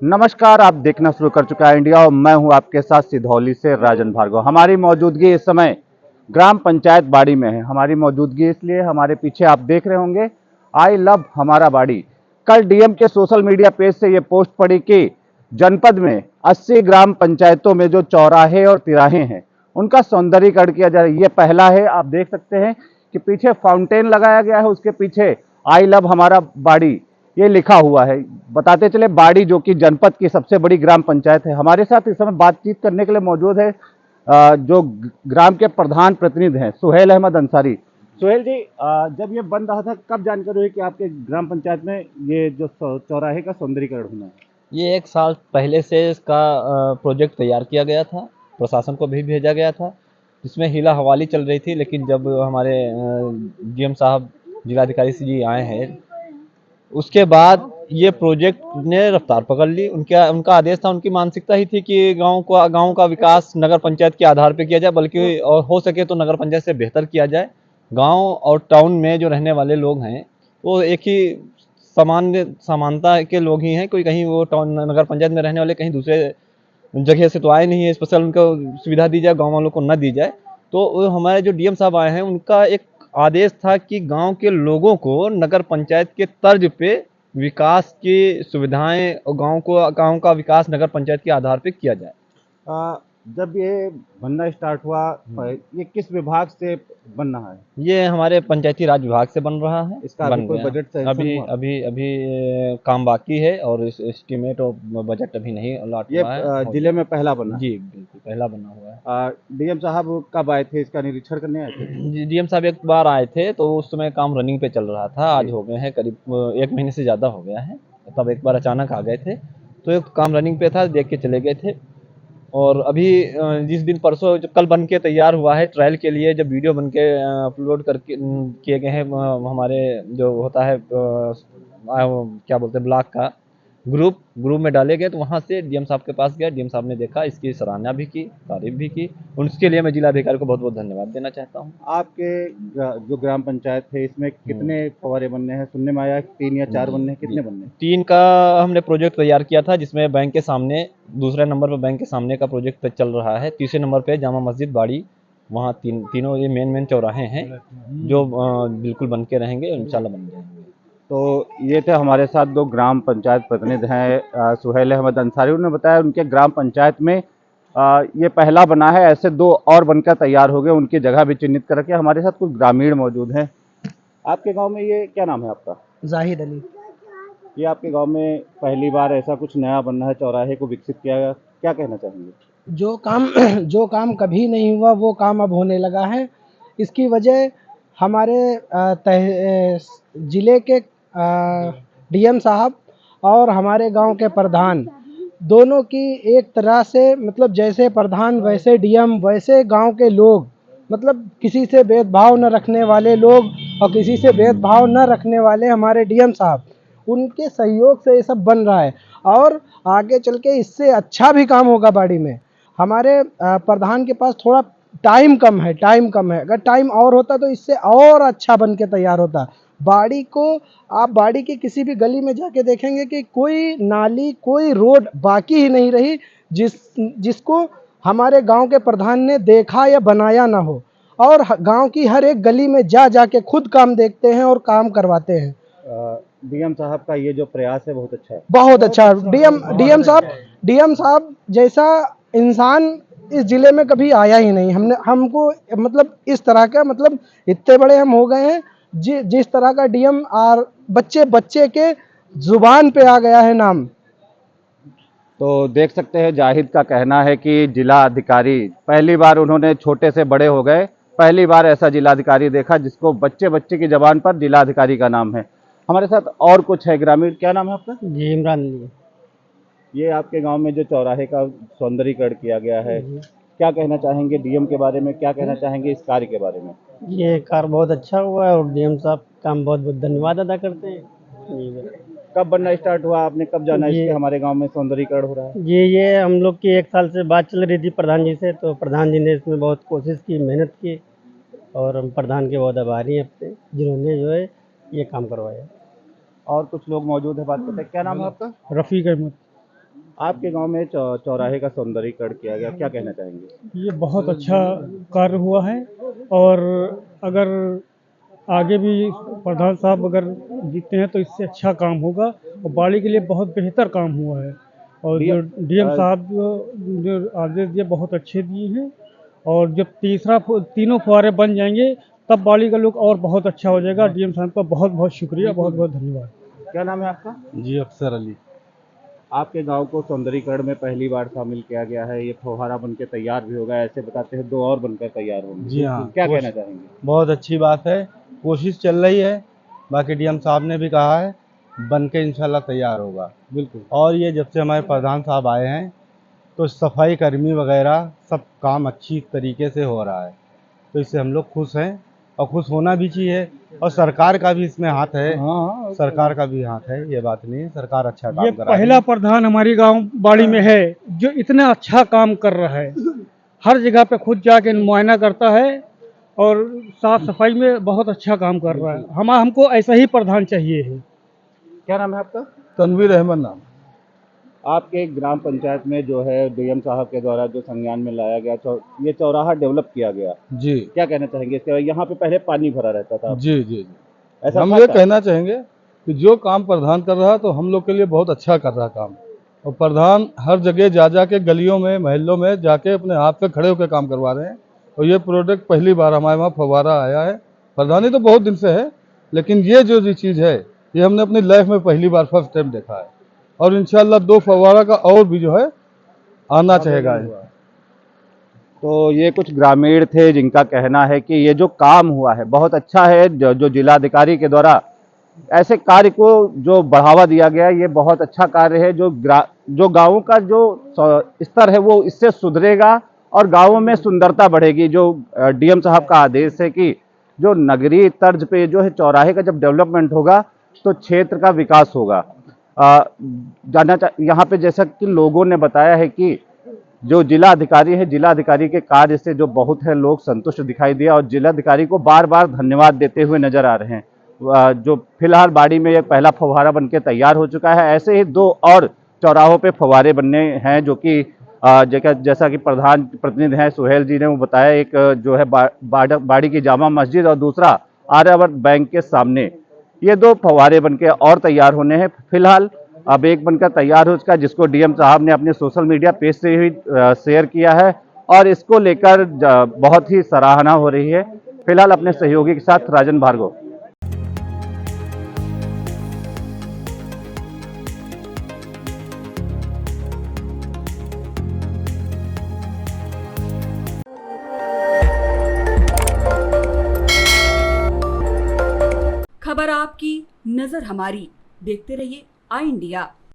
नमस्कार, आप देखना शुरू कर चुका है इंडिया और मैं हूं आपके साथ सिधौली से राजन भार्गव। हमारी मौजूदगी इस समय ग्राम पंचायत बाड़ी में है। हमारी मौजूदगी इसलिए, हमारे पीछे आप देख रहे होंगे आई लव हमारा बाड़ी। कल डीएम के सोशल मीडिया पेज से ये पोस्ट पड़ी कि जनपद में 80 ग्राम पंचायतों में जो चौराहे और तिराहे हैं उनका सौंदर्यीकरण किया जा रहा है। ये पहला है। आप देख सकते हैं कि पीछे फाउंटेन लगाया गया है, उसके पीछे आई लव हमारा बाड़ी ये लिखा हुआ है। बताते चले बाड़ी जो कि जनपद की सबसे बड़ी ग्राम पंचायत है। हमारे साथ इस समय बातचीत करने के लिए मौजूद है जो ग्राम के प्रधान प्रतिनिधि हैं सुहेल अहमद अंसारी। सुहेल जी, जब ये बन रहा था कब जानकारी हुई कि आपके ग्राम पंचायत में ये जो चौराहे का सौंदर्यीकरण होना है? ये 1 साल पहले से इसका प्रोजेक्ट तैयार किया गया था, प्रशासन को भी भेजा गया था। इसमें हीला हवाली चल रही थी, लेकिन जब हमारे डीएम साहब जिलाधिकारी जी आए हैं, उसके बाद ये प्रोजेक्ट ने रफ्तार पकड़ ली। उनका आदेश था, उनकी मानसिकता ही थी कि गाँव का विकास नगर पंचायत के आधार पर किया जाए, बल्कि और हो सके तो नगर पंचायत से बेहतर किया जाए। गाँव और टाउन में जो रहने वाले लोग हैं, वो एक ही समानता के लोग ही हैं। कोई कहीं वो टाउन नगर पंचायत में रहने वाले कहीं दूसरे जगह से तो आए नहीं है, स्पेशल उनको सुविधा दी जाए, गाँव वालों को न दी जाए। तो हमारे जो डीएम साहब आए हैं, उनका एक आदेश था कि गांव के लोगों को नगर पंचायत के तर्ज पे विकास की सुविधाएं और गांव का विकास नगर पंचायत के आधार पे किया जाए। जब ये बनना स्टार्ट हुआ, ये किस विभाग से बन रहा है? ये हमारे पंचायती राज विभाग से बन रहा है। इसका अभी कोई बजट सेंक्शन अभी हुआ? अभी अभी काम बाकी है और इस एस्टीमेट और बजट अभी नहीं अलॉट ये हुआ है। जिले में पहला बना? जी बिल्कुल पहला बना हुआ है। डीएम साहब कब आए थे, इसका निरीक्षण करने आए थे? डीएम साहब एक बार आए थे, तो उस समय काम रनिंग पे चल रहा था। आज हो गए हैं करीब 1 महीने से ज़्यादा हो गया है। तब एक बार अचानक आ गए थे, तो एक काम रनिंग पे था, देख के चले गए थे। और अभी जिस दिन परसों जब कल बन के तैयार हुआ है ट्रायल के लिए, जब वीडियो बन के अपलोड करके किए गए हैं हमारे जो होता है क्या बोलते हैं ब्लॉक का ग्रुप में डाले गए, तो वहाँ से डीएम साहब के पास गया। डीएम साहब ने देखा, इसकी सराहना भी की, तारीफ भी की। उसके लिए मैं जिलाधिकारी को बहुत बहुत धन्यवाद देना चाहता हूँ। आपके जो ग्राम पंचायत है इसमें कितने फव्वारे बनने हैं? सुनने में आया 3 या 4 बनने हैं, कितने बनने हैं? 3 का हमने प्रोजेक्ट तैयार किया था, जिसमें बैंक के सामने दूसरे नंबर पर बैंक के सामने का प्रोजेक्ट चल रहा है। तीसरे नंबर पे जामा मस्जिद बाड़ी, वहाँ तीनों ये मेन चौराहे हैं जो बिल्कुल बन के रहेंगे, इंशाल्लाह बन जाएंगे। तो ये थे हमारे साथ दो ग्राम पंचायत प्रतिनिधि हैं सुहेल अहमद अंसारी। उन्होंने बताया उनके ग्राम पंचायत में ये पहला बना है, ऐसे 2 और बनकर तैयार हो गए, उनकी जगह भी चिन्हित कर रखी है। हमारे साथ कुछ ग्रामीण मौजूद हैं। आपके गांव में ये क्या नाम है आपका? जाहिद अली। ये आपके गांव में पहली बार ऐसा कुछ नया बनना है, चौराहे को विकसित किया गया, क्या कहना चाहेंगे? जो काम जो काम कभी नहीं हुआ वो काम अब होने लगा है। इसकी वजह हमारे ज़िले के डीएम साहब और हमारे गांव के प्रधान दोनों की एक तरह से, मतलब जैसे प्रधान वैसे डीएम वैसे गांव के लोग, मतलब किसी से भेदभाव न रखने वाले लोग और किसी से भेदभाव न रखने वाले हमारे डीएम साहब, उनके सहयोग से ये सब बन रहा है। और आगे चल के इससे अच्छा भी काम होगा बाड़ी में। हमारे प्रधान के पास थोड़ा टाइम कम है। अगर टाइम और होता तो इससे और अच्छा बन के तैयार होता। बाड़ी को आप बाड़ी की किसी भी गली में जाके देखेंगे कि कोई नाली कोई रोड बाकी ही नहीं रही जिसको हमारे गांव के प्रधान ने देखा या बनाया ना हो। और गांव की हर एक गली में जाके खुद काम देखते हैं और काम करवाते हैं। डीएम साहब का ये जो प्रयास है बहुत अच्छा है। बहुत अच्छा। डीएम साहब जैसा इंसान इस जिले में कभी आया ही नहीं। हमको मतलब इस तरह का, मतलब इतने बड़े हम हो गए हैं, जिस तरह का डीएम और बच्चे के जुबान पे आ गया है नाम। तो देख सकते हैं जाहिद का कहना है कि जिला अधिकारी पहली बार उन्होंने छोटे से बड़े हो गए, पहली बार ऐसा जिलाधिकारी देखा जिसको बच्चे की जबान पर जिलाधिकारी का नाम है। हमारे साथ और कुछ है ग्रामीण। क्या नाम है आपका? जी इमरान अली। ये आपके गांव में जो चौराहे का सौंदर्यीकरण किया गया है, क्या कहना चाहेंगे डीएम के बारे में, क्या कहना चाहेंगे इस कार्य के बारे में? ये कार्य बहुत अच्छा हुआ है और डीएम साहब का हम बहुत बहुत धन्यवाद अदा करते हैं। कब बनना स्टार्ट हुआ, आपने कब जाना इसके हमारे गांव में सौंदर्यीकरण हो रहा है? ये हम लोग की 1 साल से बात चल रही थी प्रधान जी से, तो प्रधान जी ने इसमें बहुत कोशिश की, मेहनत की और हम प्रधान के बहुत आभारी हैं अपने, जिन्होंने जो है ये काम करवाया। और कुछ लोग मौजूद है, बात करते हैं। क्या नाम है आपका? रफ़ीक अहमद। आपके गांव में चौराहे का सौंदर्यीकरण किया गया, क्या कहना चाहेंगे? ये बहुत अच्छा कार्य हुआ है और अगर आगे भी प्रधान साहब अगर जीतते हैं तो इससे अच्छा काम होगा और बाड़ी के लिए बहुत बेहतर काम हुआ है। और जो डीएम साहब जो आदेश दिए बहुत अच्छे दिए हैं और जब तीनों फुहारे बन जाएंगे तब बाड़ी का लुक और बहुत अच्छा हो जाएगा। डीएम साहब का बहुत बहुत शुक्रिया, बहुत बहुत धन्यवाद। क्या नाम है आपका? जी अफसर अली। आपके गांव को सौंदर्यीकरण में पहली बार शामिल किया गया है, ये फव्वारा बनके तैयार भी होगा, ऐसे बताते हैं 2 और बनकर तैयार होंगे। जी हाँ, क्या कहना चाहेंगे? बहुत अच्छी बात है, कोशिश चल रही है। बाकी डीएम साहब ने भी कहा है बन के इंशाल्लाह तैयार होगा। बिल्कुल। और ये जब से हमारे प्रधान साहब आए हैं तो सफाई कर्मी वगैरह सब काम अच्छी तरीके से हो रहा है, तो इससे हम लोग खुश हैं और खुश होना भी चाहिए। और सरकार का भी इसमें हाथ है। हाँ, सरकार का भी हाथ है, ये बात नहीं है, सरकार अच्छा काम ये कर रहा है। पहला प्रधान हमारी गांव बाड़ी में है जो इतना अच्छा काम कर रहा है। हर जगह पे खुद जाके मुआयना करता है और साफ सफाई में बहुत अच्छा काम कर रहा है। हमको ऐसा ही प्रधान चाहिए है। क्या नाम है आपका? तनवीर अहमद नाम। आपके ग्राम पंचायत में जो है डीएम साहब के द्वारा जो संज्ञान में लाया गया, ये चौराहा डेवलप किया गया, जी क्या कहना चाहेंगे इसके? यहाँ पे पहले पानी भरा रहता था, जी जी जी ऐसा हम था ये क्या? कहना चाहेंगे कि जो काम प्रधान कर रहा है तो हम लोग के लिए बहुत अच्छा कर रहा काम। और प्रधान हर जगह जा के गलियों में महल्लों में जाके अपने हाथ पे खड़े होकर काम करवा रहे हैं। और ये प्रोडक्ट पहली बार हमारे वहाँ फव्वारा आया है। प्रधानी तो बहुत दिन से है, लेकिन ये जो चीज़ है ये हमने अपनी लाइफ में पहली बार फर्स्ट टाइम देखा है। और इंशाल्लाह 2 फव्वारा का और भी जो है आना चाहेगा। तो ये कुछ ग्रामीण थे जिनका कहना है कि ये जो काम हुआ है बहुत अच्छा है, जो जिलाधिकारी के द्वारा ऐसे कार्य को जो बढ़ावा दिया गया, ये बहुत अच्छा कार्य है। जो गाँवों का जो स्तर है वो इससे सुधरेगा और गाँवों में सुंदरता बढ़ेगी। जो डीएम साहब का आदेश है कि जो नगरीय तर्ज पे जो है चौराहे का जब डेवलपमेंट होगा तो क्षेत्र का विकास होगा। यहाँ पे जैसा कि लोगों ने बताया है कि जो जिला अधिकारी है, जिला अधिकारी के कार्य से जो बहुत है लोग संतुष्ट दिखाई दिया और जिलाधिकारी को बार बार धन्यवाद देते हुए नजर आ रहे हैं। जो फिलहाल बाड़ी में एक पहला फव्वारा बनके तैयार हो चुका है, ऐसे ही 2 और चौराहों पे फव्वारे बनने हैं, जो कि जैसा कि प्रधान प्रतिनिधि हैं सुहेल जी ने वो बताया। एक जो है बाड़ी की जामा मस्जिद और दूसरा आर्यावर्त बैंक के सामने, ये 2 फव्वारे बनके और तैयार होने हैं। फिलहाल अब एक बनकर तैयार हो चुका है, जिसको डीएम साहब ने अपने सोशल मीडिया पेज से ही शेयर किया है और इसको लेकर बहुत ही सराहना हो रही है। फिलहाल अपने सहयोगी के साथ राजन भार्गव। खबर आपकी, नजर हमारी। देखते रहिए आई इंडिया।